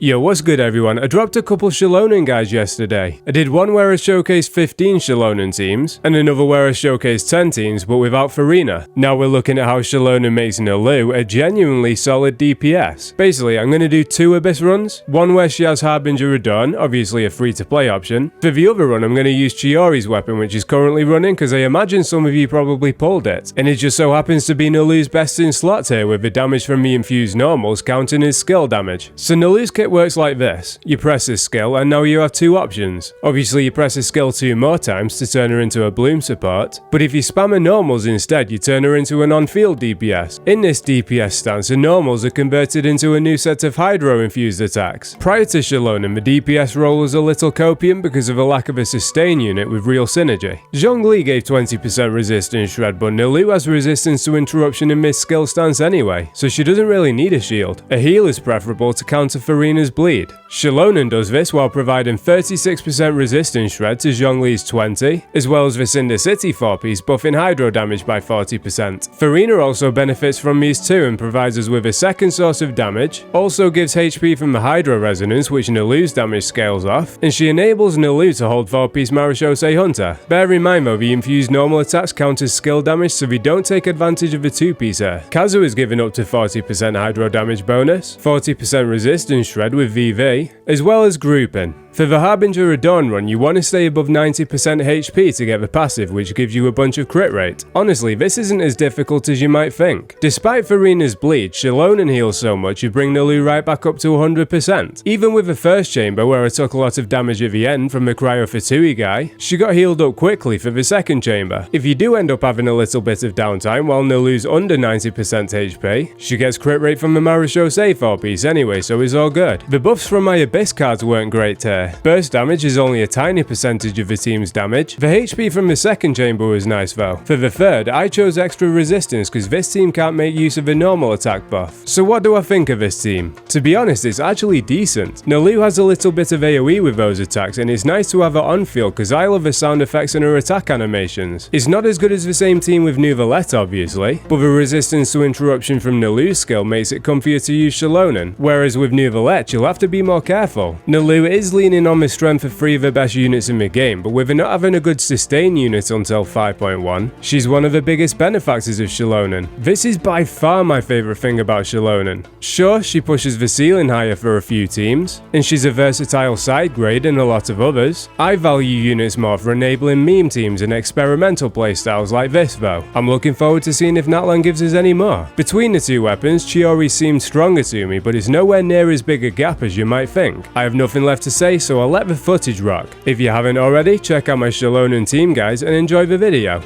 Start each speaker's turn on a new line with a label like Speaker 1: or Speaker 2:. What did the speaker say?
Speaker 1: Yo, what's good everyone? I dropped a couple Xilonen guides yesterday. I did one where I showcased 15 Xilonen teams, and another where I showcased 10 teams but without Furina. Now we're looking at how Xilonen makes Nilou a genuinely solid DPS. Basically, I'm going to do 2 Abyss runs, one where she has Harbinger Adorn, obviously a free-to-play option. For the other run, I'm going to use Chiori's weapon, which is currently running because I imagine some of you probably pulled it, and it just so happens to be Nilou's best in slot here with the damage from the infused normals counting as skill damage. So Nilou's kit works like this. You press this skill and now you have 2 options. Obviously you press this skill 2 more times to turn her into a bloom support, but if you spam her normals instead you turn her into an on-field DPS. In this DPS stance, her normals are converted into a new set of hydro infused attacks. Prior to Xilonen, the DPS role was a little copium because of a lack of a sustain unit with real synergy. Zhongli gave 20% resistance shred, but Nilou has resistance to interruption in mid skill stance anyway, so she doesn't really need a shield. A heal is preferable to counter Furina's bleed. Xilonen does this while providing 36% resistance shred to Zhongli's 20, as well as the Cinder City 4-piece buffing hydro damage by 40%. Furina also benefits from these too and provides us with a second source of damage, also gives HP from the hydro resonance which Nilou's damage scales off, and she enables Nilou to hold 4-piece Marechaussee Hunter. Bear in mind though, the infused normal attacks count as skill damage, so we don't take advantage of the 2-piece here. Kazuha is given up to 40% hydro damage bonus, 40% resistance shred with VV, as well as grouping. For the Harbinger Adorn run, you want to stay above 90% HP to get the passive, which gives you a bunch of crit rate. Honestly, this isn't as difficult as you might think. Despite Furina's bleed, Xilonen heals so much you bring Nilou right back up to 100%. Even with the first chamber, where I took a lot of damage at the end from the Cryo Fatui guy, she got healed up quickly for the second chamber. If you do end up having a little bit of downtime while Nilou's under 90% HP, she gets crit rate from the Marechaussee 4-piece anyway, so it's all good. The buffs from my Abyss cards weren't great here. Burst damage is only a tiny percentage of the team's damage. The HP from the second chamber was nice though. For the third, I chose extra resistance because this team can't make use of a normal attack buff. So what do I think of this team? To be honest, it's actually decent. Nilou has a little bit of AoE with those attacks, and it's nice to have her on field because I love the sound effects and her attack animations. It's not as good as the same team with Neuvillette obviously, but the resistance to interruption from Nilou's skill makes it comfier to use Xilonen, whereas with Neuvillette you'll have to be more careful. Nilou is leaning on the strength of 3 of the best units in the game, but with her not having a good sustain unit until 5.1, she's one of the biggest benefactors of Xilonen. This is by far my favourite thing about Xilonen. Sure, she pushes the ceiling higher for a few teams, and she's a versatile side grade in a lot of others. I value units more for enabling meme teams and experimental playstyles like this though. I'm looking forward to seeing if Natlan gives us any more. Between the 2 weapons, Chiori seemed stronger to me, but it's nowhere near as big a gap as you might think. I have nothing left to say, so I'll let the footage rock. If you haven't already, check out my Xilonen team guys and enjoy the video.